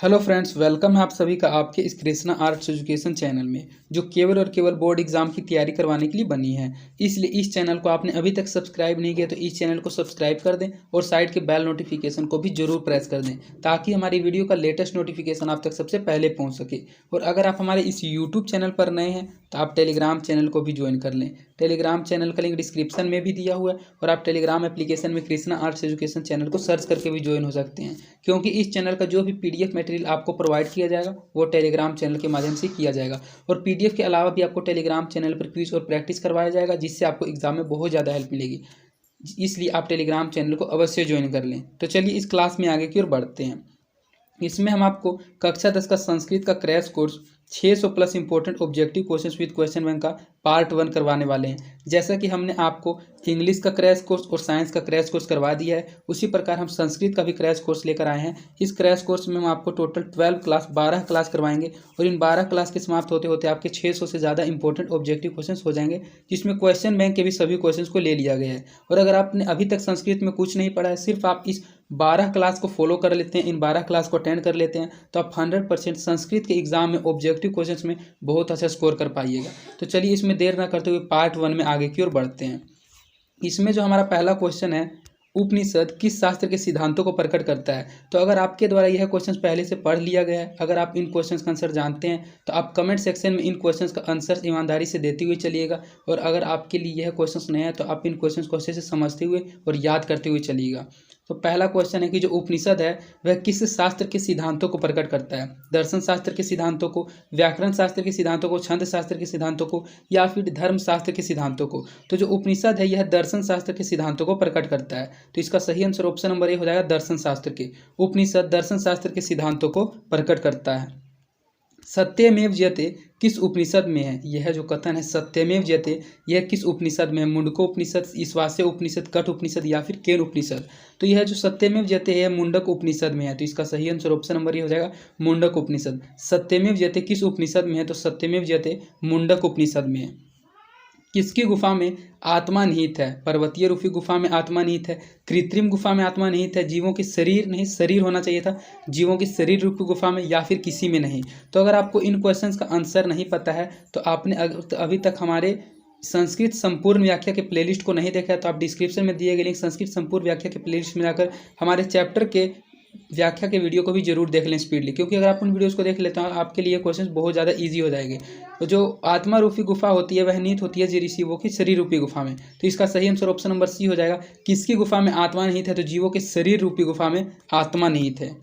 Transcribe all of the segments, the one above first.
Hello friends, welcome है आप सभी का आपके इस कृष्णा आर्ट्स एजुकेशन चैनल में, जो केवल और केवल बोर्ड एग्जाम की तैयारी करवाने के लिए बनी है। इसलिए इस चैनल को आपने अभी तक सब्सक्राइब नहीं किया तो इस चैनल को सब्सक्राइब कर दें और साइड के बेल नोटिफिकेशन को भी जरूर प्रेस कर दें, ताकि हमारी वीडियो का लेटेस्ट नोटिफिकेशन आप तक सबसे पहले पहुँच सके। और अगर आप हमारे इस यूट्यूब चैनल पर नए हैं तो आप टेलीग्राम चैनल को भी ज्वाइन कर लें। टेलीग्राम चैनल का लिंक डिस्क्रिप्शन में भी दिया हुआ है और आप टेलीग्राम एप्लीकेशन में कृष्णा आर्ट्स एजुकेशन चैनल को सर्च करके भी ज्वाइन हो सकते हैं, क्योंकि इस चैनल का जो भी पीडीएफ मटेरियल आपको प्रोवाइड किया जाएगा वो टेलीग्राम चैनल के माध्यम से किया जाएगा। और पीडीएफ के अलावा भी आपको टेलीग्राम चैनल पर क्विज और प्रैक्टिस करवाया जाएगा, जिससे आपको एग्जाम में बहुत ज़्यादा हेल्प मिलेगी। इसलिए आप टेलीग्राम चैनल को अवश्य ज्वाइन कर लें। तो चलिए इस क्लास में आगे की ओर बढ़ते हैं। इसमें हम आपको कक्षा 10 का संस्कृत का crash course 600 plus important objective questions with question bank का पार्ट 1 करवाने वाले हैं। जैसा कि हमने आपको इंग्लिश का क्रैश कोर्स और साइंस का क्रैश कोर्स करवा दिया है, उसी प्रकार हम संस्कृत का भी क्रैश कोर्स लेकर आए हैं। इस क्रैश कोर्स में हम आपको टोटल 12 क्लास करवाएंगे और इन 12 क्लास के समाप्त होते होते आपके 600 से ज़्यादा इंपॉर्टेंट ऑब्जेक्टिव क्वेश्चन हो जाएंगे, जिसमें क्वेश्चन बैंक के भी सभी क्वेश्चन को ले लिया गया है। और अगर आपने अभी तक संस्कृत में कुछ नहीं पढ़ा है, सिर्फ आप इस 12 क्लास को फॉलो कर लेते हैं, इन 12 क्लास को अटेंड कर लेते हैं, तो आप 100% संस्कृत के एग्जाम में ऑब्जेक्टिव क्वेश्चंस में बहुत अच्छा स्कोर कर पाइएगा। तो चलिए इसमें देर ना करते हुए पार्ट 1 में आगे की ओर बढ़ते हैं। इसमें जो हमारा पहला क्वेश्चन है, उपनिषद किस शास्त्र के सिद्धांतों को प्रकट करता है। तो अगर आपके द्वारा यह क्वेश्चन पहले से पढ़ लिया गया है, अगर आप इन क्वेश्चन का आंसर जानते हैं तो आप कमेंट सेक्शन में इन क्वेश्चन का आंसर ईमानदारी से देते हुए चलिएगा। और अगर आपके लिए यह क्वेश्चन नया है तो आप इन क्वेश्चन को अच्छे से समझते हुए और याद करते हुए चलिएगा। तो पहला क्वेश्चन है कि जो उपनिषद है वह किस शास्त्र के सिद्धांतों को प्रकट करता है। दर्शन शास्त्र के सिद्धांतों को, व्याकरण शास्त्र के सिद्धांतों को, छंद शास्त्र के सिद्धांतों को, या फिर धर्म शास्त्र के सिद्धांतों को। तो जो उपनिषद है यह दर्शन शास्त्र के सिद्धांतों को प्रकट करता है। तो इसका सही आंसर ऑप्शन नंबर ए हो जाएगा, दर्शन शास्त्र के। उपनिषद दर्शन शास्त्र के सिद्धांतों को प्रकट करता है। सत्यमेव जयते किस उपनिषद में है। यह जो कथन है सत्यमेव जयते, यह किस उपनिषद में है। मुंडको उपनिषद, ईश्वास्य उपनिषद, कठ उपनिषद या फिर केन उपनिषद। तो यह जो सत्यमेव जयते है मुंडक उपनिषद में है। तो इसका सही आंसर ऑप्शन नंबर ये हो जाएगा, मुंडक उपनिषद। सत्यमेव जयते किस उपनिषद में है, तो सत्यमेव जयते मुंडक उपनिषद में है। किसकी गुफा में आत्मा निहित है। पर्वतीय रूपी गुफा में आत्मा निहित है, कृत्रिम गुफा में आत्मा निहित है, जीवों की शरीर नहीं, शरीर होना चाहिए था, जीवों की शरीर रूपी गुफा में, या फिर किसी में नहीं। तो अगर आपको इन क्वेश्चंस का आंसर नहीं पता है तो आपने अभी तक हमारे संस्कृत संपूर्ण व्याख्या के प्लेलिस्ट को नहीं देखा है, तो आप डिस्क्रिप्शन में दिए गए लिंक संस्कृत संपूर्ण व्याख्या के प्लेलिस्ट में जाकर हमारे चैप्टर के व्याख्या के वीडियो को भी जरूर देख लें स्पीडली, क्योंकि अगर आप उन वीडियोस को देख लेते हैं आपके लिए क्वेश्चंस बहुत ज़्यादा इजी हो जाएंगे। तो जो आत्मा रूपी गुफा होती है वह निहित होती है ऋषियों की शरीर रूपी गुफा में। तो इसका सही आंसर ऑप्शन नंबर सी हो जाएगा, किसकी गुफा में आत्मा निहित है, तो जीवों के शरीर रूपी गुफा में आत्मा निहित है।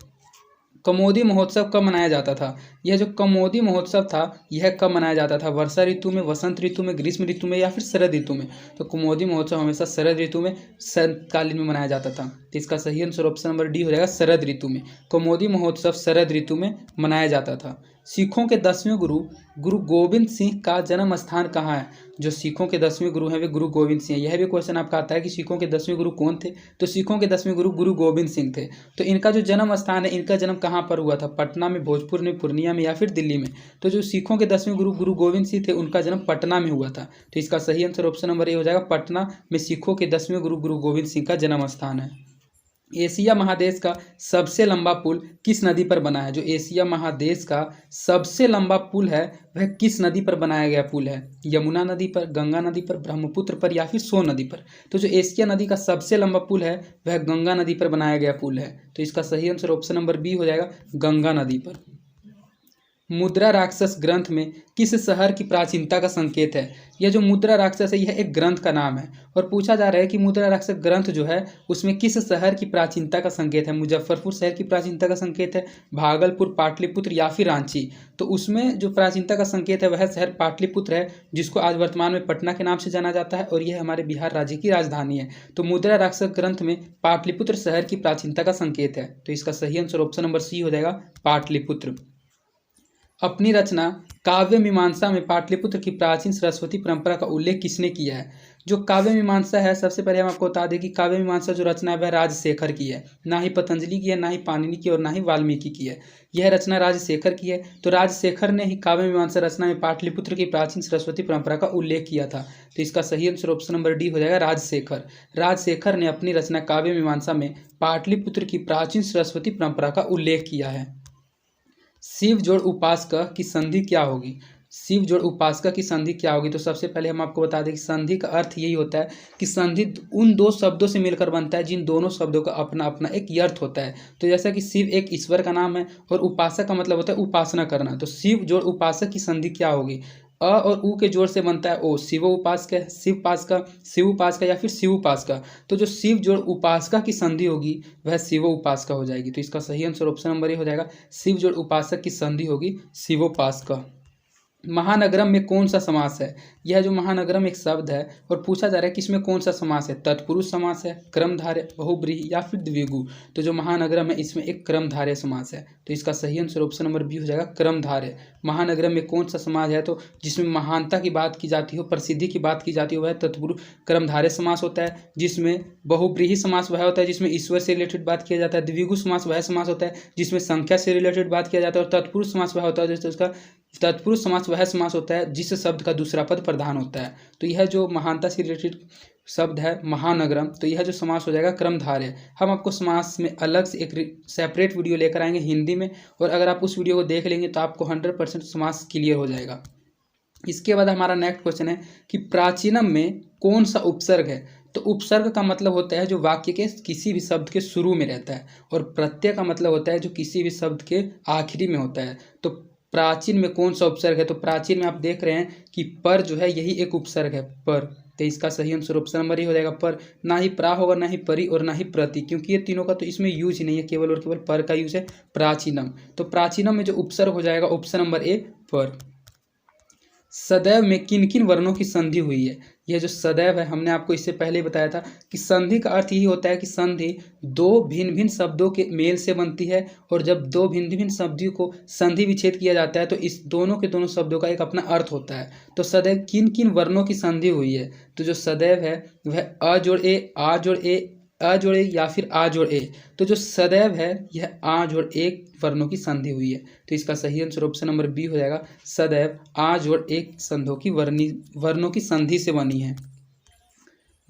कमोदी महोत्सव कब मनाया जाता था। यह जो कमोदी महोत्सव था यह कब मनाया जाता था। वर्षा ऋतु में, वसंत ऋतु में, ग्रीष्म ऋतु में, या फिर शरद ऋतु में। तो कमोदी महोत्सव हमेशा शरद ऋतु में, शरदकालीन में मनाया जाता था। तो इसका सही आंसर ऑप्शन नंबर डी हो जाएगा, शरद ऋतु में। कमोदी महोत्सव शरद ऋतु में मनाया जाता था। सिखों के 10वें गुरु गुरु गोविंद सिंह का जन्म स्थान कहाँ है। जो सिखों के 10वें गुरु हैं वे गुरु गोविंद सिंह। यह भी क्वेश्चन आपका आता है कि सिखों के 10वें गुरु कौन थे। तो सिखों के 10वें गुरु गुरु गोविंद सिंह थे। तो इनका जो जन्म स्थान है, इनका जन्म कहाँ पर हुआ था। पटना में, भोजपुर में, पूर्णिया में, या फिर दिल्ली में। तो जो सिखों के 10वें गुरु गुरु गोविंद सिंह थे उनका जन्म पटना में हुआ था। तो इसका सही आंसर ऑप्शन नंबर ए हो जाएगा, पटना में सिखों के 10वें गुरु गुरु गोविंद सिंह का जन्म स्थान है। एशिया महादेश का सबसे लंबा पुल किस नदी पर बना है। जो एशिया महादेश का सबसे लंबा पुल है वह किस नदी पर बनाया गया पुल है। यमुना नदी पर, गंगा नदी पर, ब्रह्मपुत्र पर, या फिर सोन नदी पर। तो जो एशिया नदी का सबसे लंबा पुल है वह गंगा नदी पर बनाया गया पुल है। तो इसका सही आंसर ऑप्शन नंबर बी हो जाएगा, गंगा नदी पर। मुद्रा राक्षस ग्रंथ में किस शहर की प्राचीनता का संकेत है। यह जो मुद्रा राक्षस है यह एक ग्रंथ का नाम है और पूछा जा रहा है कि मुद्रा राक्षस ग्रंथ जो है उसमें किस शहर की प्राचीनता का संकेत है। मुजफ्फरपुर शहर की प्राचीनता का संकेत है, भागलपुर, पाटलिपुत्र, या फिर रांची। तो उसमें जो प्राचीनता का संकेत है वह शहर पाटलिपुत्र है, जिसको आज वर्तमान में पटना के नाम से जाना जाता है, और यह हमारे बिहार राज्य की राजधानी है। तो मुद्रा राक्षस ग्रंथ में पाटलिपुत्र शहर की प्राचीनता का संकेत है। तो इसका सही आंसर ऑप्शन नंबर सी हो जाएगा, पाटलिपुत्र। अपनी रचना काव्य मीमांसा में पाटलिपुत्र की प्राचीन सरस्वती परंपरा का उल्लेख किसने किया है। जो काव्य मीमांसा है, सबसे पहले हम आपको बता दें कि काव्य मीमांसा जो रचना है वह राजशेखर की है, ना ही पतंजलि की है, ना ही पाणिनि की, और ना ही वाल्मीकि की है। यह रचना राजशेखर की है। तो राजशेखर ने ही काव्य मीमांसा रचना में पाटलिपुत्र की प्राचीन सरस्वती परंपरा का उल्लेख किया था। तो इसका सही आंसर ऑप्शन नंबर डी हो जाएगा, राजशेखर। राजशेखर ने अपनी रचना काव्य मीमांसा में पाटलिपुत्र की प्राचीन सरस्वती परंपरा का उल्लेख किया है। शिव जोड़ उपासका की संधि क्या होगी? शिव जोड़ उपासका की संधि क्या होगी? तो सबसे पहले हम आपको बता दें कि संधि का अर्थ यही होता है कि संधि उन दो शब्दों से मिलकर बनता है जिन दोनों शब्दों का अपना अपना एक अर्थ होता है। तो जैसा कि शिव एक ईश्वर का नाम है और उपासक का मतलब होता है उपासना करना। तो शिव जोड़ उपासक की संधि क्या होगी? अ और उ के जोड़ से बनता है ओ, शिवो उपासक, शिव उपासका या फिर शिव उपासका। तो जो शिव जोड़ उपासका की संधि होगी वह शिवो उपासका हो जाएगी। तो इसका सही आंसर ऑप्शन नंबर ए हो जाएगा। शिव जोड़ उपासक की संधि होगी शिवोपासका। महानगरम में कौन सा समास है? यह जो महानगरम एक शब्द है और पूछा जा रहा है कि इसमें कौन सा समास है? तत्पुरुष समास है, क्रमधारय, बहुब्रीहि या फिर द्विगु। तो जो महानगरम है इसमें एक क्रमधारय समास है। तो इसका सही आंसर ऑप्शन नंबर बी हो जाएगा, क्रमधारय। महानगरम में कौन सा समास है? तो जिसमें महानता की बात की जाती हो, प्रसिद्धि की बात की जाती हो, वह तत्पुरुष क्रमधारय समास होता है। जिसमें बहुब्रीहि समास वह होता है जिसमें ईश्वर से रिलेटेड बात किया जाता है। द्विगु समास वह समास होता है जिसमें संख्या से रिलेटेड बात किया जाता है। और तत्पुरुष समास वह होता है जैसे उसका तत्पुरुष समास वह समास होता है जिस शब्द का दूसरा पद प्रधान होता है। तो यह जो महानता से रिलेटेड शब्द है महानगरम, तो यह जो समास हो जाएगा क्रमधारय। हम आपको समास में अलग से एक सेपरेट वीडियो लेकर आएंगे हिंदी में, और अगर आप उस वीडियो को देख लेंगे तो आपको 100% समास क्लियर हो जाएगा। इसके बाद हमारा नेक्स्ट क्वेश्चन है कि प्राचीनम में कौन सा उपसर्ग है? तो उपसर्ग का मतलब होता है जो वाक्य के किसी भी शब्द के शुरू में रहता है, और प्रत्यय का मतलब होता है जो किसी भी शब्द के आखिरी में होता है। तो प्राचीन में कौन सा उपसर्ग है? तो प्राचीन में आप देख रहे हैं कि पर जो है यही एक उपसर्ग है, पर। तो इसका सही आंसर ऑप्शन नंबर ही हो जाएगा, पर। ना ही प्रा होगा, ना ही परी और ना ही प्रति, क्योंकि ये तीनों का तो इसमें यूज ही नहीं है, केवल और केवल पर का यूज है प्राचीनम। तो प्राचीनम में जो उपसर्ग हो जाएगा ऑप्शन नंबर ए, पर। सदैव में किन किन वर्णों की संधि हुई है? यह जो सदैव है हमने आपको इससे पहले बताया था कि संधि का अर्थ यही होता है कि संधि दो भिन्न भिन्न शब्दों के मेल से बनती है, और जब दो भिन्न भिन्न शब्दों को संधि विच्छेद किया जाता है तो इस दोनों के दोनों शब्दों का एक अपना अर्थ होता है। तो सदैव किन किन वर्णों की संधि हुई है? तो जो सदैव है वह अ जोड़ ए, आ जोड़ ए, अ जोड़ ए या फिर आ जोड़ ए। तो जो सदैव है यह आ जोड़ एक वर्णों की संधि हुई है। तो इसका सही आंसर ऑप्शन नंबर बी हो जाएगा, सदैव आ जोड़ एक संधों की वर्णों की संधि से बनी है।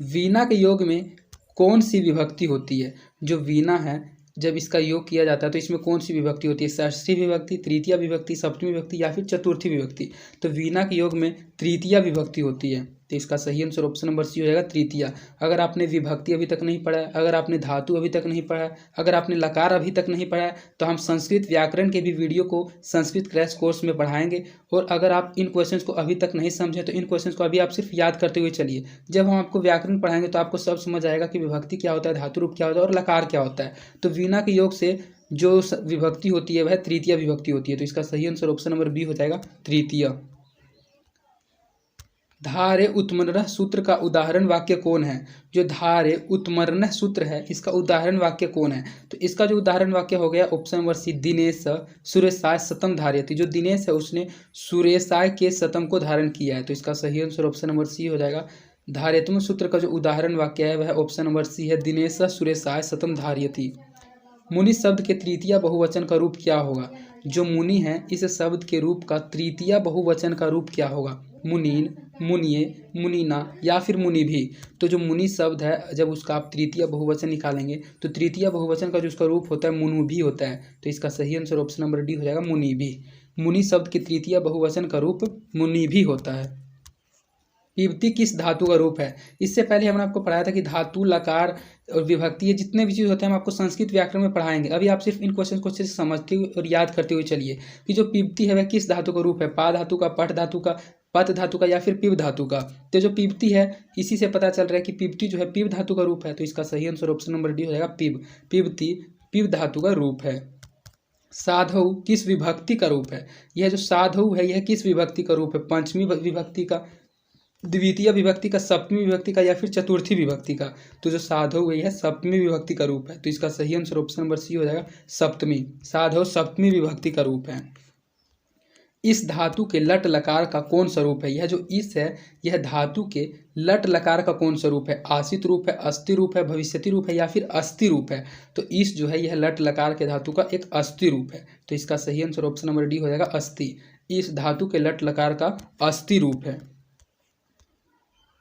वीणा के योग में कौन सी विभक्ति होती है? जो वीणा है जब इसका योग किया जाता है तो इसमें कौन सी विभक्ति होती है? षष्ठी विभक्ति, तृतीया विभक्ति, सप्तमी विभक्ति या फिर चतुर्थी विभक्ति। तो वीणा के योग में तृतीया विभक्ति होती है। तो इसका सही आंसर ऑप्शन नंबर सी हो जाएगा, तृतीया। अगर आपने विभक्ति अभी तक नहीं पढ़ा है, अगर आपने धातु अभी तक नहीं पढ़ा है, अगर आपने लकार अभी तक नहीं पढ़ा है, तो हम संस्कृत व्याकरण के भी वीडियो को संस्कृत क्रैश कोर्स में पढ़ाएंगे। और अगर आप इन क्वेश्चंस को अभी तक नहीं समझे तो इन क्वेश्चंस को अभी आप सिर्फ याद करते हुए चलिए। जब हम आपको व्याकरण पढ़ाएंगे तो आपको सब समझ आएगा कि विभक्ति क्या होता है, धातु रूप क्या होता है और लकार क्या होता है। तो वीणा के योग से जो विभक्ति होती है वह तृतीया विभक्ति होती है। तो इसका सही आंसर ऑप्शन नंबर बी हो जाएगा, तृतीया। धारे उत्मर्न सूत्र का उदाहरण वाक्य कौन है? जो धारे उत्मर्न सूत्र है इसका उदाहरण वाक्य कौन है? तो इसका जो उदाहरण वाक्य हो गया ऑप्शन नंबर सी, दिनेश सुरेशाय शतम धारयति। जो दिनेश है उसने सुरेशाय के शतम को धारण किया है। तो इसका सही आंसर ऑप्शन नंबर सी हो जाएगा। धार्यत्म सूत्र का जो उदाहरण वाक्य है वह ऑप्शन नंबर सी है, दिनेश सुरेशाय शतम धारयति। मुनि शब्द के तृतीया बहुवचन का रूप क्या होगा? जो मुनि है इस शब्द के रूप का तृतीया बहुवचन का रूप क्या होगा? मुनीन, मुनिये, मुनीना या फिर मुनि भी। तो जो मुनि शब्द है जब उसका आप तृतीय बहुवचन निकालेंगे तो तृतीय बहुवचन का जो उसका रूप होता है मुनु भी होता है। तो इसका सही आंसर ऑप्शन नंबर डी हो जाएगा, मुनि भी। मुनि शब्द के तृतीय बहुवचन का रूप मुनि भी होता है। पिबती किस धातु का रूप है? इससे पहले हमने आपको पढ़ाया था कि धातु, लकार और विभक्ति, ये जितने भी चीज़ होते हैं हम आपको संस्कृत व्याकरण में पढ़ाएंगे। अभी आप सिर्फ इन क्वेश्चन को अच्छे से समझते हुए और याद करते हुए चलिए कि जो पिबती है वह किस धातु का रूप है? पा धातु का, पठ धातु का, पत धातु का या फिर पिब धातु का। तो जो पिबती है इसी से पता चल रहा है कि पिबती जो है पिब धातु का रूप है। तो इसका सही आंसर ऑप्शन नंबर डी हो जाएगा, पिब। पिबती पिब धातु का रूप है। साधु किस विभक्ति का रूप है? यह जो साधु है यह किस विभक्ति का रूप है? पंचमी विभक्ति का, द्वितीय विभक्ति का, सप्तमी विभक्ति का या फिर चतुर्थी विभक्ति का। तो जो साधु है यह सप्तमी विभक्ति का रूप है। तो इसका सही आंसर ऑप्शन नंबर सी हो जाएगा, सप्तमी। साधु सप्तमी विभक्ति का रूप है। इस धातु के लट लकार का कौन स्वरूप है? यह जो इस है यह धातु के लट लकार का कौन स्वरूप है? आसित रूप है, अस्थि रूप है, भविष्यति रूप है या फिर अस्थि रूप है? तो इस जो है यह लट लकार के धातु का एक अस्थि रूप है। तो इसका सही आंसर ऑप्शन नंबर डी हो जाएगा, अस्थि। इस धातु के लट लकार का अस्थि रूप है।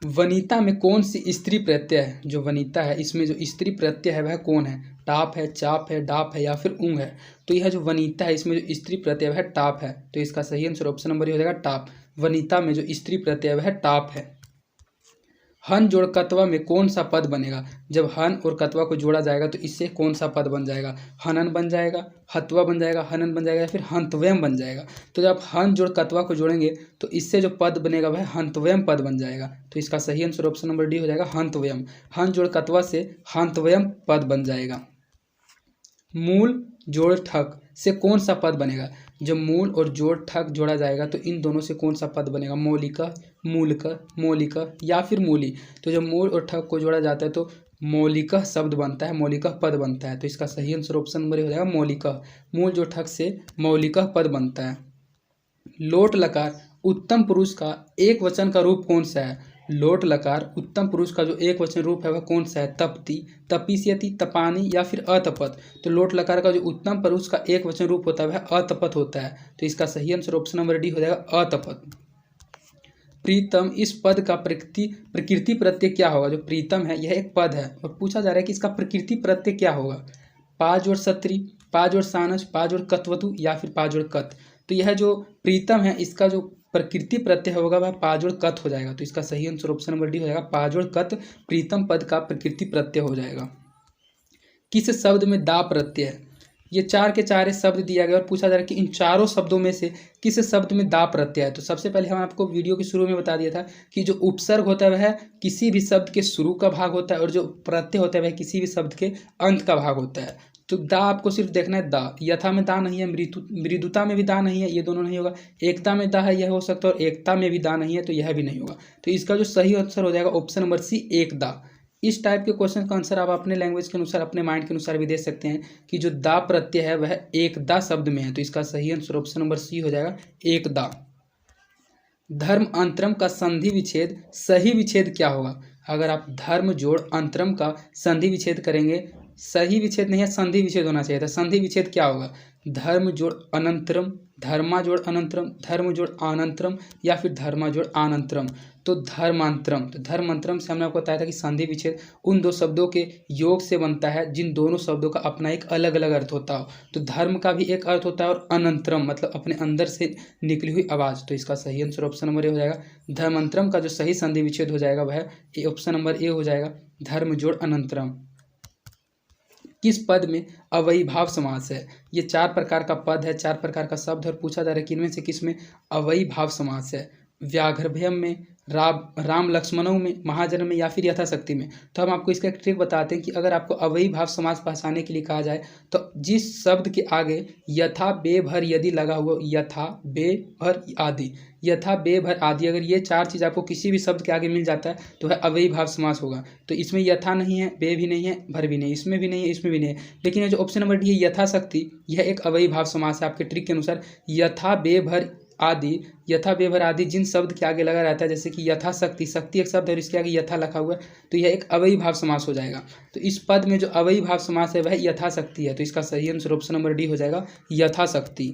वनिता में कौन सी स्त्री प्रत्यय है? जो वनिता है इसमें जो स्त्री प्रत्यय है वह कौन है? टाप है, चाप है, डाप है या फिर ऊँग है। तो यह जो वनिता है इसमें जो स्त्री प्रत्यय है टाप है, तो इसका सही आंसर ऑप्शन नंबर हो जाएगा टाप। वनिता में जो स्त्री प्रत्यय है टाप है। हन जोड़ कत्वा में कौन सा पद बनेगा? जब हन और कत्वा को जोड़ा जाएगा तो इससे कौन सा पद बन जाएगा? हनन बन जाएगा, हत्वा बन जाएगा, हनन बन जाएगा या फिर हंतव्यम बन जाएगा। तो जब हन जोड़ कत्वा को जोड़ेंगे तो इससे जो पद बनेगा वह हंतव्यम पद बन जाएगा। तो इसका सही आंसर ऑप्शन नंबर डी हो जाएगा हंतव्यम। हन जोड़ कत्वा से हंतव्यम पद बन जाएगा। मूल जोड़ ठक से कौन सा पद बनेगा? जब मूल और जोड़ ठक जोड़ा जाएगा तो इन दोनों से कौन सा पद बनेगा? मौलिक, मूलक, मौलिक या फिर मूली। तो जब मूल और ठक को जोड़ा जाता है तो मौलिक शब्द बनता है, मौलिक पद बनता है। तो इसका सही आंसर ऑप्शन नंबर हो जाएगा मौलिक। मूल जोड़ ठक से मौलिक पद बनता है। लोट लकार उत्तम पुरुष का एक वचन का रूप कौन सा है? लोट लकार उत्तम पुरुष का जो एक वचन रूप है वह कौन सा है? तपती, तपिष्यति, तपानी या फिर अतपत। तो लोट लकार का जो उत्तम पुरुष का एक वचन रूप होता है वह अतपत होता है। तो इसका सही आंसर ऑप्शन नंबर डी हो जाएगा अतपत। प्रीतम इस पद का प्रकृति प्रत्यय क्या होगा? जो प्रीतम है यह एक पद है और पूछा जा रहा है कि इसका प्रकृति प्रत्यय क्या होगा? पा जोड़ सत्री, पा जोड़ सानस, पा जोड़ कत्वतु या फिर पा जोड़ कत। तो यह जो प्रीतम है इसका जो प्रकृति प्रत्यय होगा वह पाजोड़ कत हो जाएगा। तो इसका सही आंसर ऑप्शन नंबर डी हो जाएगा पाजोड़ कत प्रीतम पद का प्रकृति प्रत्यय हो जाएगा। किस शब्द में दा प्रत्यय है? ये चार के चार शब्द दिया गया और पूछा जा रहा है कि इन चारों शब्दों में से किस शब्द में दा प्रत्यय है। तो सबसे पहले हम आपको वीडियो के शुरू में बता दिया था कि जो उपसर्ग होता है वह किसी भी शब्द के शुरू का भाग होता है और जो प्रत्यय होता है वह किसी भी शब्द के अंत का भाग होता है। तो दा आपको सिर्फ देखना है दा। यथा में दा नहीं है, मृदुता में भी दा नहीं है, ये दोनों नहीं होगा। एकता में दा है, यह हो सकता है, और एकता में भी दा नहीं है तो यह भी नहीं होगा। तो इसका जो सही आंसर हो जाएगा ऑप्शन नंबर सी एक दा। इस टाइप के क्वेश्चन का आंसर आप अपने लैंग्वेज के अनुसार, अपने माइंड के अनुसार भी दे सकते हैं कि जो दा प्रत्यय है वह एक दा शब्द में है। तो इसका सही आंसर ऑप्शन नंबर सी हो जाएगा एक दा। धर्म अंतरम का संधि विच्छेद सही विच्छेद क्या होगा? अगर आप धर्म जोड़ अंतरम का संधि विच्छेद करेंगे, सही विच्छेद नहीं है, संधि विच्छेद होना चाहिए था। संधि विच्छेद क्या होगा? धर्म जोड़ अनंतरम, धर्मा जोड़ अनंतरम, धर्म जोड़ अनंतरम या फिर धर्मा जोड़ अनंतरम। तो धर्मांतरम। तो धर्मांतरम से हमने आपको बताया था कि संधि विच्छेद उन दो शब्दों के योग से बनता है जिन दोनों शब्दों का अपना एक अलग अलग अर्थ होता हो। तो धर्म का भी एक अर्थ होता है और अनंतरम मतलब अपने अंदर से निकली हुई आवाज़। तो इसका सही आंसर ऑप्शन नंबर ए हो जाएगा। धर्मांतरम का जो सही संधि विच्छेद हो जाएगा वह ऑप्शन नंबर ए हो जाएगा, धर्म जोड़ अनंतरम। किस पद में अवयीभाव समास है? ये चार प्रकार का पद है, चार प्रकार का शब्द है और पूछा जा रहा है कि इनमें से किस में अवयीभाव समास है? व्याघ्रभयम में, राम लक्ष्मणों में, महाजन में या फिर यथाशक्ति में। तो हम आपको इसका एक ट्रिक बताते हैं कि अगर आपको अवयीभाव समास पहचानने के लिए कहा जाए तो जिस शब्द के आगे यथा बे भर यदि लगा हुआ, यथा बे भर आदि, यथा बे भर आदि, अगर ये चार चीज़ आपको किसी भी शब्द के आगे मिल जाता है तो वह अवयीभाव समास होगा। तो इसमें यथा नहीं है, बे भी नहीं है, भर भी नहीं, इसमें भी नहीं है, इसमें भी नहीं है। लेकिन ये जो ऑप्शन नंबर डी है यथाशक्ति, यह एक अवयीभाव समास है। आपके ट्रिक के अनुसार यथा बे भर आदि, यथा बेभर आदि जिन शब्द के आगे लगा रहता है, जैसे कि यथाशक्ति, शक्ति एक शब्द है और इसके आगे यथा लिखा हुआ है, तो यह एक अवयीभाव समास हो जाएगा। तो इस पद में जो अवयीभाव समास है वह यथाशक्ति है। तो इसका सही आंसर ऑप्शन नंबर डी हो जाएगा यथाशक्ति।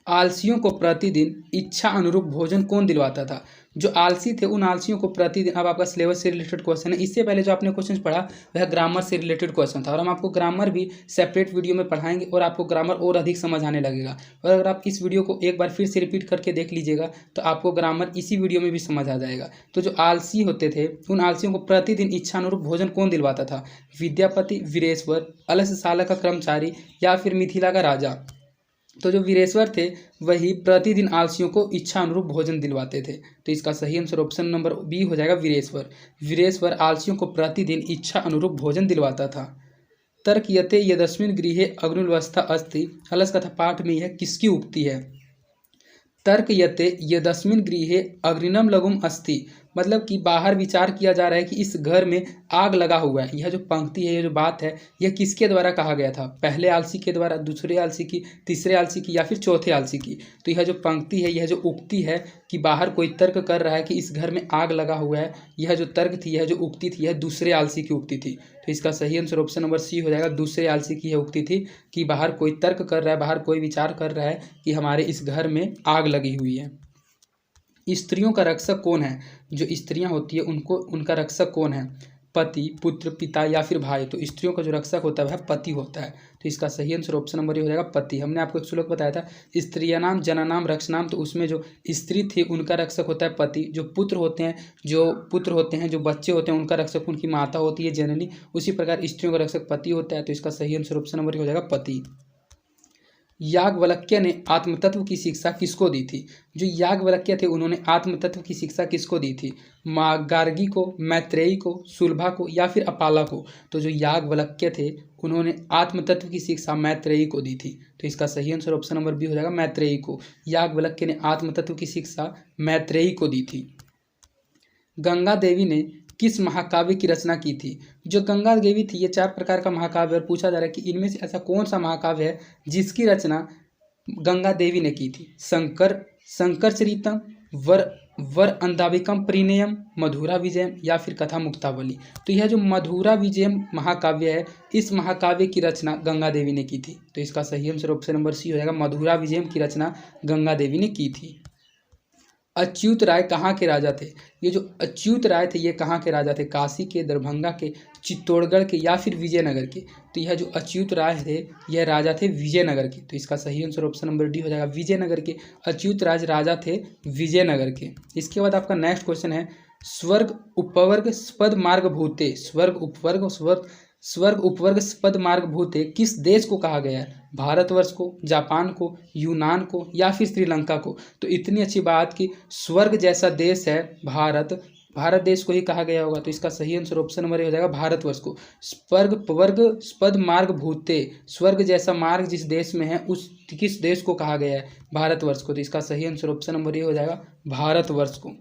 आलसियों को प्रतिदिन इच्छा अनुरूप भोजन कौन दिलवाता था? जो आलसी थे उन आलसियों को प्रतिदिन, अब आपका सिलेबस से रिलेटेड क्वेश्चन है। इससे पहले जो आपने क्वेश्चन पढ़ा वह ग्रामर से रिलेटेड क्वेश्चन था और हम आपको ग्रामर भी सेपरेट वीडियो में पढ़ाएंगे और आपको ग्रामर और अधिक समझ आने लगेगा। और अगर आप इस वीडियो को एक बार फिर से रिपीट करके देख लीजिएगा तो आपको ग्रामर इसी वीडियो में भी समझ आ जाएगा। तो जो आलसी होते थे उन आलसियों को प्रतिदिन इच्छा अनुरूप भोजन कौन दिलवाता था? विद्यापति, वीरेश्वर, अलसशाला का कर्मचारी या फिर मिथिला का राजा। तो जो वीरेश्वर थे वही प्रतिदिन आलसियों को इच्छा अनुरूप भोजन दिलवाते थे। तो इसका सही आंसर ऑप्शन नंबर बी हो जाएगा वीरेश्वर। वीरेश्वर आलसियों को प्रतिदिन इच्छा अनुरूप भोजन दिलवाता था। तर्कयते यदस्मिन् गृहे अग्निव्यवस्था अस्ति, अलस कथा पाठ में यह किसकी उक्ति है? तर्कयते यदस्मिन् गृहे अग्निनम लघुम अस्ति, मतलब कि बाहर विचार किया जा रहा है कि इस घर में आग लगा हुआ है। यह जो पंक्ति है, यह जो बात है, यह किसके द्वारा कहा गया था? पहले आलसी के द्वारा, दूसरे आलसी की, तीसरे आलसी की या फिर चौथे आलसी की? तो यह जो पंक्ति है, यह जो उक्ति है कि बाहर कोई तर्क कर रहा है कि इस घर में आग लगा हुआ है, यह जो तर्क थी, यह जो उक्ति थी, यह दूसरे आलसी की उक्ति थी। तो इसका सही आंसर ऑप्शन नंबर सी हो जाएगा, दूसरे आलसी की यह उक्ति थी कि बाहर कोई तर्क कर रहा है, बाहर कोई विचार कर रहा है कि हमारे इस घर में आग लगी हुई है। स्त्रियों का रक्षक कौन है? जो स्त्रियां होती है उनको, उनका रक्षक कौन है? पति, पुत्र, पिता या फिर भाई। तो स्त्रियों का जो रक्षक होता है वह पति होता है। तो इसका सही आंसर ऑप्शन नंबर ए हो जाएगा पति। हमने आपको एक श्लोक बताया था स्त्रियानाम जनानाम रक्षनाम, तो उसमें जो स्त्री थी उनका रक्षक होता है पति। जो पुत्र होते हैं, जो बच्चे होते हैं, उनका रक्षक उनकी माता होती है जननी। उसी प्रकार स्त्रियों का रक्षक पति होता है। तो इसका सही आंसर ऑप्शन नंबर ए हो जाएगा पति। याज्ञवल्क्य ने आत्मतत्व की शिक्षा किसको दी थी? जो याज्ञवल्क्य थे उन्होंने आत्मतत्व की शिक्षा किसको दी थी? गार्गी को, मैत्रेयी को, सुलभा को या फिर अपाला को? तो जो याज्ञवल्क्य थे उन्होंने आत्मतत्व की शिक्षा मैत्रेयी को दी थी। तो इसका सही आंसर ऑप्शन नंबर बी हो जाएगा मैत्रेयी को। याज्ञवल्क्य ने आत्मतत्व की शिक्षा मैत्रेयी को दी थी। गंगा देवी ने किस महाकाव्य की रचना की थी? जो गंगा देवी थी ये 4 प्रकार का महाकाव्य, और पूछा जा रहा है कि इनमें से ऐसा कौन सा महाकाव्य है जिसकी रचना गंगा देवी ने की थी? शंकर चरितम, वर अंधाविकम परिणयम, मधुरा विजयम या फिर कथा मुक्तावली? तो यह जो मधुरा विजयम महाकाव्य है इस महाकाव्य की रचना गंगा देवी ने की थी। तो इसका सही आंसर ऑप्शन नंबर सी हो जाएगा, मधुरा विजयम की रचना गंगा देवी ने की थी। अच्युत राय कहाँ के राजा थे? ये जो अच्युत राय थे ये कहाँ के राजा थे? काशी के, दरभंगा के, चित्तौड़गढ़ के या फिर विजयनगर के? तो यह जो अच्युत राय थे यह राजा थे विजयनगर के। तो इसका सही आंसर ऑप्शन नंबर डी हो जाएगा, विजयनगर के। अच्युत राजा थे विजयनगर के। इसके बाद आपका नेक्स्ट क्वेश्चन है स्वर्ग उपवर्ग स्पद मार्ग भूते, स्वर्ग उपवर्ग स्पद मार्ग भूते किस देश को कहा गया है? भारतवर्ष को, जापान को, यूनान को या फिर श्रीलंका को? तो इतनी अच्छी बात कि स्वर्ग जैसा देश है भारत देश को ही कहा गया होगा। तो इसका सही आंसर ऑप्शन नंबर ए हो जाएगा भारतवर्ष को। स्वर्ग उपवर्ग स्पद मार्ग भूते, स्वर्ग जैसा मार्ग जिस देश में है उस किस देश को कहा गया है? भारतवर्ष को। तो इसका सही आंसर ऑप्शन नंबर ए हो जाएगा भारतवर्ष को।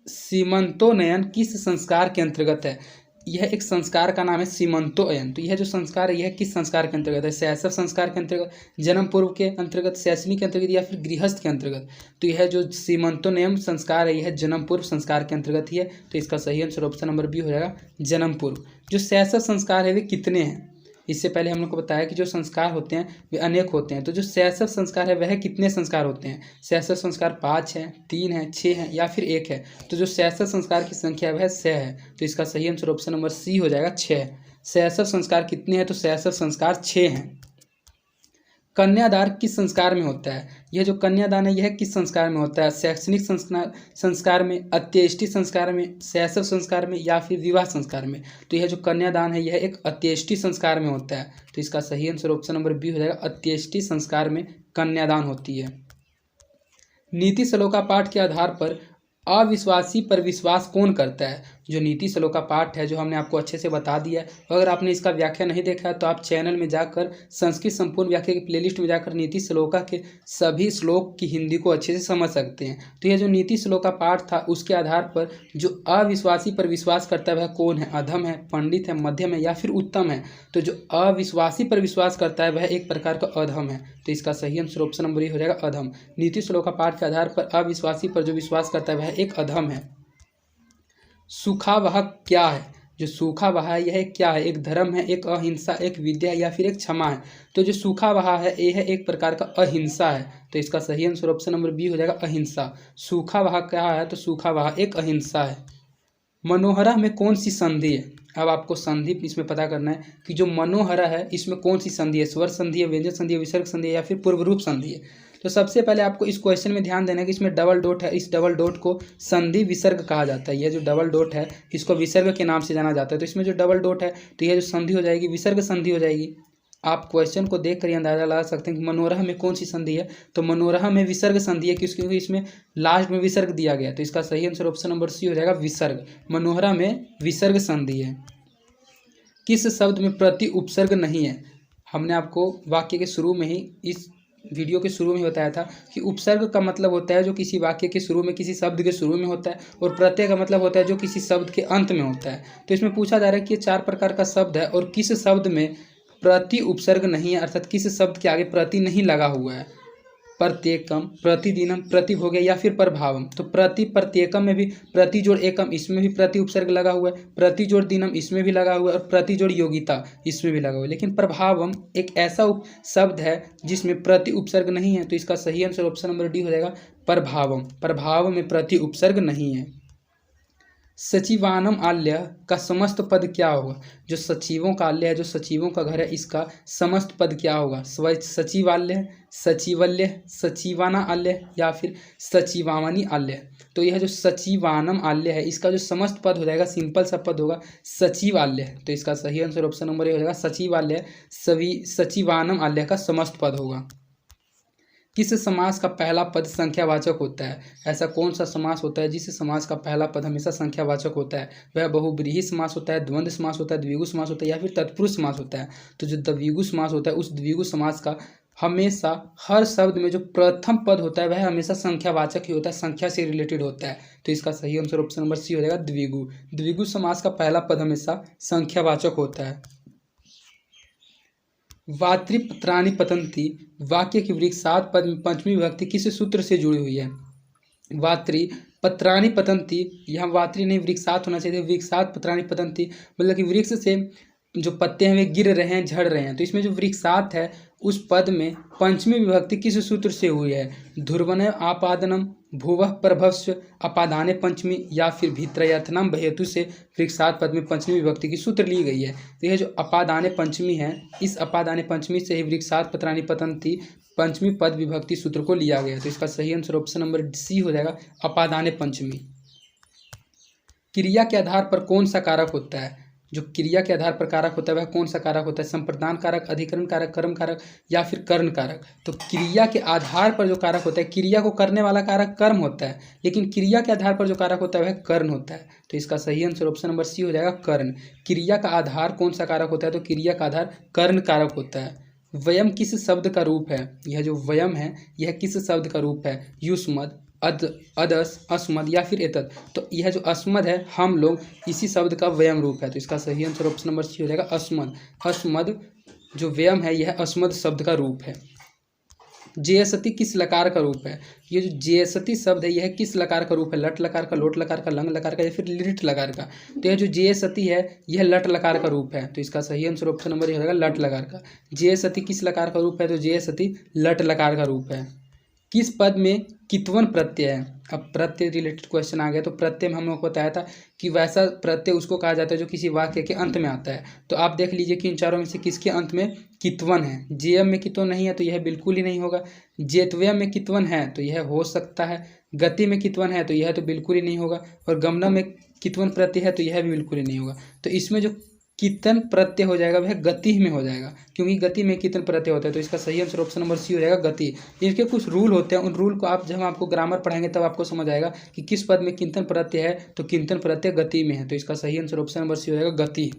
सीमंतोनयन किस संस्कार के अंतर्गत है? यह एक संस्कार का नाम है सीमंतोनयन। तो यह जो संस्कार है यह किस संस्कार के अंतर्गत है? शैशव संस्कार के अंतर्गत, जन्म पूर्व के अंतर्गत, शैक्षणिक के अंतर्गत या फिर गृहस्थ के अंतर्गत? तो यह जो सीमंतोनयन संस्कार है यह जन्म पूर्व संस्कार के अंतर्गत ही है। तो इसका सही आंसर ऑप्शन नंबर बी हो जाएगा जन्म पूर्व। जो शैशव संस्कार है वे कितने हैं? इससे पहले हम लोग को बताया कि जो संस्कार होते हैं वे अनेक होते हैं। तो जो शैशव संस्कार है वह कितने संस्कार होते हैं? शैशव संस्कार 5 है, 3 है, 6 है या फिर 1 है? तो जो शैशव संस्कार की संख्या वह 6 है। तो इसका सही आंसर ऑप्शन नंबर सी हो जाएगा 6। शैशव संस्कार कितने हैं? तो शैशव संस्कार 6 हैं। कन्यादान किस संस्कार में होता है? यह जो कन्यादान है यह किस संस्कार में होता है? शैक्षणिक संस्कार में, अंत्येष्टि संस्कार में, शैशव संस्कार में या फिर विवाह संस्कार में? तो यह जो कन्यादान है यह एक अंत्येष्टि संस्कार में होता है। तो इसका सही आंसर ऑप्शन नंबर बी हो जाएगा, अंत्येष्टि संस्कार में कन्यादान होती है। नीति श्लोका पाठ के आधार पर अविश्वासी पर विश्वास कौन करता है? जो नीति श्लोका पाठ है जो हमने आपको अच्छे से बता दिया है, अगर आपने इसका व्याख्या नहीं देखा है तो आप चैनल में जाकर संस्कृत संपूर्ण व्याख्या की प्लेलिस्ट में जाकर नीति श्लोका के सभी श्लोक की हिंदी को अच्छे से समझ सकते हैं। तो यह जो नीति श्लोका पाठ था उसके आधार पर जो अविश्वासी पर विश्वास करता है वह कौन है? अधम है, पंडित है, मध्यम है या फिर उत्तम है? तो जो अविश्वासी पर विश्वास करता है वह एक प्रकार का अधम है। तो इसका सही आंसर ऑप्शन नंबर ए हो जाएगा अधम। नीति श्लोका पाठ के आधार पर अविश्वासी पर जो विश्वास करता है वह एक अधम है। सूखावह क्या है? जो सूखावह है यह क्या है? एक धर्म है, एक अहिंसा, एक विद्या या फिर एक क्षमा है? तो जो सूखावह है यह एक प्रकार का अहिंसा है। तो इसका सही आंसर ऑप्शन नंबर बी हो जाएगा अहिंसा। सूखावह क्या है? तो सूखावह एक अहिंसा है। मनोहरा में कौन सी संधि है? अब आपको संधि इसमें पता करना है कि जो मनोहरा है इसमें कौन सी संधि है? स्वर संधि है, व्यंजन संधि है, विसर्ग संधि है या फिर पूर्व रूप संधि है? तो सबसे पहले आपको इस क्वेश्चन में ध्यान देना है कि इसमें डबल डॉट है, इस डबल डॉट को संधि विसर्ग कहा जाता है। यह जो डबल डॉट है इसको विसर्ग के नाम से जाना जाता है। तो इसमें जो डबल डॉट है तो यह जो संधि हो जाएगी विसर्ग संधि हो जाएगी। आप क्वेश्चन को देख कर ही अंदाजा लगा सकते हैं कि मनोरह में कौन सी संधि है। तो मनोरह में विसर्ग संधि है क्योंकि इसमें लास्ट में विसर्ग दिया गया। तो इसका सही आंसर ऑप्शन नंबर सी हो जाएगा विसर्ग। मनोहरा में विसर्ग संधि है। किस शब्द में प्रति उपसर्ग नहीं है? हमने आपको वाक्य के शुरू में ही इस वीडियो के शुरू में बताया था कि उपसर्ग का मतलब होता है जो किसी वाक्य के शुरू में, किसी शब्द के शुरू में होता है, और प्रत्यय का मतलब होता है जो किसी शब्द के अंत में होता है। तो इसमें पूछा जा रहा है कि ये 4 प्रकार का शब्द है और किस शब्द में प्रति उपसर्ग नहीं है, अर्थात किस शब्द के आगे प्रति नहीं लगा हुआ है। प्रत्येकम, प्रतिदिनम, प्रतिभोगे या फिर प्रभावम। तो प्रत्येकम में भी प्रति जोड़ एकम इसमें भी प्रति उपसर्ग लगा हुआ है, प्रति जोड़ दिनम इसमें भी लगा हुआ है और प्रति जोड़ योगिता इसमें भी लगा हुआ है। लेकिन प्रभावम एक ऐसा शब्द है जिसमें प्रति उपसर्ग नहीं है। तो इसका सही आंसर ऑप्शन नंबर डी हो जाएगा प्रभावम। प्रभाव में प्रति उपसर्ग नहीं है। सचिवानम आल्य का समस्त पद क्या होगा? जो सचिवों का आल्य है, जो सचिवों का घर है, इसका समस्त पद क्या होगा? सचिवालय, सचिवल्य, सचिवाना आल्य या फिर सचिवामणि आल्य। तो यह जो सचिवानम आल्य है, इसका जो समस्त पद हो जाएगा, सिंपल सा पद होगा सचिवालय। तो इसका सही आंसर ऑप्शन नंबर ए हो जाएगा सचिवालय। सचिवानम आल्य का समस्त पद होगा। किस समास का पहला पद संख्यावाचक होता है? ऐसा कौन सा समास होता है जिस समास का पहला पद हमेशा संख्यावाचक होता है? वह बहुब्रीहि समास होता है, द्वंद्व समास होता है, द्विगु समास होता है या फिर तत्पुरुष समास होता है? तो जो द्विगु समास होता है, उस द्विगु समास का हमेशा हर शब्द में जो प्रथम पद होता है वह हमेशा संख्यावाचक ही होता है, संख्या से रिलेटेड होता है। तो इसका सही आंसर ऑप्शन नंबर सी हो जाएगा द्विगु। द्विगु समास का पहला पद हमेशा संख्यावाचक होता है। वात्रिपत्राणि पतन्ति वाक्य की वृक्षात पद में पंचमी विभक्ति किस सूत्र से जुड़ी हुई है? वात्रिपत्राणि पतन्ति, यहाँ वात्री नहीं वृक्षात होना चाहिए, वृक्षात पत्राणि पतन्ति मतलब कि वृक्ष से जो पत्ते हैं वे गिर रहे हैं, झड़ रहे हैं। तो इसमें जो वृक्षात है उस पद में पंचमी विभक्ति किस सूत्र से हुई है? ध्रुवने आपादनम, भुवः प्रभवस्व, अपादाने पंचमी या फिर भित्रयथनम हेतु से वृक्षात पद में पंचमी विभक्ति की सूत्र ली गई है। तो यह जो अपादाने पंचमी है, इस अपादाने पंचमी से ही वृक्षात पत्राणि पतन्ति पंचमी पद विभक्ति सूत्र को लिया गया। तो इसका सही आंसर ऑप्शन नंबर सी हो जाएगा अपादाने पंचमी। क्रिया के आधार पर कौन सा कारक होता है? जो क्रिया के आधार पर कारक होता है वह कौन सा कारक होता है? संप्रदान कारक, अधिकरण कारक, कर्म कारक या फिर कर्ण कारक? तो क्रिया के आधार पर जो कारक होता है, क्रिया को करने वाला कारक कर्म होता है, लेकिन क्रिया के आधार पर जो कारक होता है वह कर्ण होता है। तो इसका सही आंसर ऑप्शन नंबर सी हो जाएगा कर्ण। क्रिया का आधार कौन सा कारक होता है? तो क्रिया का आधार कर्ण कारक होता है। वयम किस शब्द का रूप है? यह जो वयम है यह किस शब्द का रूप है? युष्मद, अदस, अस्मद या फिर एतद? तो यह जो अस्मद है हम लोग, इसी शब्द का व्यम रूप है। तो इसका सही आंसर ऑप्शन नंबर सी हो जाएगा अस्मद। अस्मद जो व्यम है यह अस्मद शब्द का रूप है। जेयसती किस लकार का रूप है? ये जो जेयसती शब्द है यह किस लकार का रूप है? लट लकार का, लोट लकार का, लंग लकार का या फिर लिट लकार का? तो यह जो जेयसती है यह लट लकार का रूप है। तो इसका सही आंसर ऑप्शन नंबर ये हो जाएगा लट लकार का। जेयसती किस लकार का रूप है? तो जेयसती लट लकार का रूप है। किस पद में कित्वन प्रत्यय है? अब प्रत्यय रिलेटेड क्वेश्चन आ गया। तो प्रत्यय में हम लोग को बताया था कि वैसा प्रत्यय उसको कहा जाता है जो किसी वाक्य के अंत में आता है। तो आप देख लीजिए कि इन चारों में से किसके अंत में कित्वन है? जेयम में कित्वन नहीं है तो यह बिल्कुल ही नहीं होगा। जेतव्यम में कित्वन है तो यह हो सकता है। गति में कित्वन है तो यह तो बिल्कुल ही नहीं होगा। और गमन में कित्वन प्रत्यय है तो यह भी बिल्कुल ही नहीं होगा। तो इसमें जो कितन प्रत्यय हो जाएगा वह गति में हो जाएगा, क्योंकि गति में कितन प्रत्यय होता है। तो इसका सही आंसर ऑप्शन नंबर सी हो जाएगा गति। इसके कुछ रूल होते हैं, उन रूल को आप जब हम आपको ग्रामर पढ़ाएंगे तब आपको समझ आएगा कि किस पद में किंतन प्रत्यय है, तो किंतन प्रत्यय गति में है। तो इसका सही आंसर ऑप्शन नंबर सी हो जाएगा गति।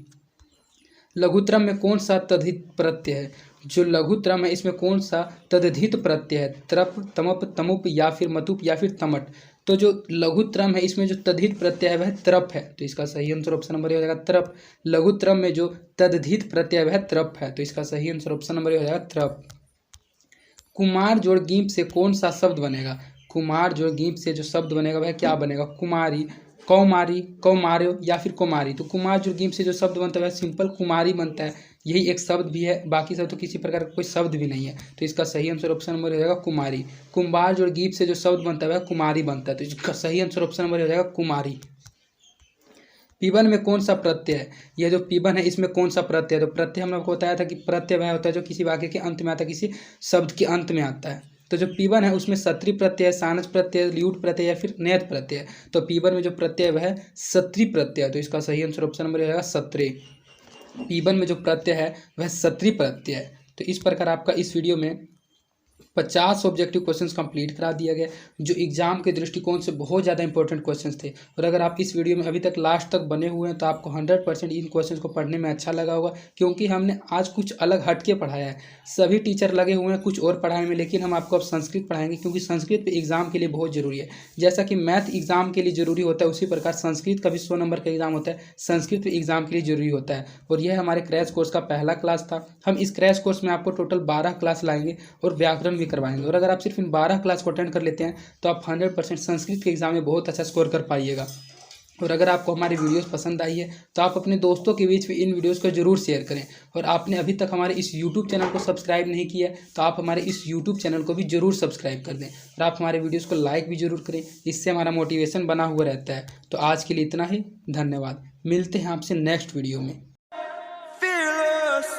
लघुत्रम में कौन सा तद्धित प्रत्यय है? जो लघुत्रम है इसमें कौन सा तद्धित प्रत्यय है? त्रप, तमप, तमुप या फिर मतुप या फिर तमट? तो जो लघुत्रम है इसमें जो तद्धित प्रत्यय है वह त्रप है। तो इसका सही आंसर ऑप्शन नंबर ये हो जाएगा त्रप। लघुत्रम में जो तद्धित प्रत्यय वह त्रप है। तो इसका सही आंसर ऑप्शन नंबर ये हो जाएगा त्रप। कुमार जोड़ गीप से कौन सा शब्द बनेगा? कुमार जोड़ गीप से जो शब्द बनेगा वह क्या बनेगा? कुमारी, कौमारी, कौमार्यो या फिर कुमारी? तो कुमार जोड़ गीप से जो शब्द बनता है वह सिंपल कुमारी बनता है, यही एक शब्द भी है, बाकी सब तो किसी प्रकार का कोई शब्द भी नहीं है। तो इसका सही आंसर ऑप्शन नंबर हो जाएगा कुमारी। कुंभार जोड़ गीप से जो शब्द बनता है वह कुमारी बनता है। तो इसका सही आंसर ऑप्शन नंबर हो जाएगा कुमारी। पीबन में कौन सा प्रत्यय है? यह जो पीबन है इसमें कौन सा प्रत्यय है? तो प्रत्यय हमने आपको बताया था कि प्रत्यय वह होता है जो किसी वाक्य के अंत में आता है, किसी शब्द के अंत में आता है। तो जो पीबन है उसमें सत्री प्रत्यय, सानस प्रत्यय, ल्यूट प्रत्यय या फिर नेत प्रत्यय। तो पीबन में जो प्रत्यय वह है सत्री प्रत्यय। तो इसका सही आंसर ऑप्शन नंबर हो जाएगा सत्री। पीबन में जो प्रत्यय है वह सत्री प्रत्यय है। तो इस प्रकार आपका इस वीडियो में 50 ऑब्जेक्टिव क्वेश्चंस कंप्लीट करा दिया गया, जो एग्जाम के दृष्टिकोण से बहुत ज़्यादा इंपॉर्टेंट क्वेश्चंस थे। और अगर आप इस वीडियो में अभी तक लास्ट तक बने हुए हैं तो आपको 100% इन क्वेश्चंस को पढ़ने में अच्छा लगा होगा, क्योंकि हमने आज कुछ अलग हटके पढ़ाया है। सभी टीचर लगे हुए हैं कुछ और पढ़ाने में, लेकिन हम आपको अब संस्कृत पढ़ाएंगे, क्योंकि संस्कृत एग्जाम के लिए बहुत जरूरी है। जैसा कि मैथ एग्जाम के लिए जरूरी होता है उसी प्रकार संस्कृत का भी 100 नंबर का एग्जाम होता है, संस्कृत एग्जाम के लिए जरूरी होता है। और यह हमारे क्रैश कोर्स का पहला क्लास था। हम इस क्रैश कोर्स में आपको टोटल 12 क्लास लाएंगे और व्याकरण करवाएंगे। और अगर आप सिर्फ इन 12 क्लास को अटेंड कर लेते हैं तो आप 100% संस्कृत के एग्जाम में बहुत अच्छा स्कोर कर पाइएगा। और अगर आपको हमारी वीडियोस पसंद आई है तो आप अपने दोस्तों के बीच में इन वीडियोस को जरूर शेयर करें। और आपने अभी तक हमारे इस यूट्यूब चैनल को सब्सक्राइब नहीं किया तो आप हमारे इस यूट्यूब चैनल को भी जरूर सब्सक्राइब कर दें और आप हमारे वीडियोस को लाइक भी जरूर करें, इससे हमारा मोटिवेशन बना हुआ रहता है। तो आज के लिए इतना ही, धन्यवाद। मिलते हैं आपसे नेक्स्ट वीडियो में। Fearless.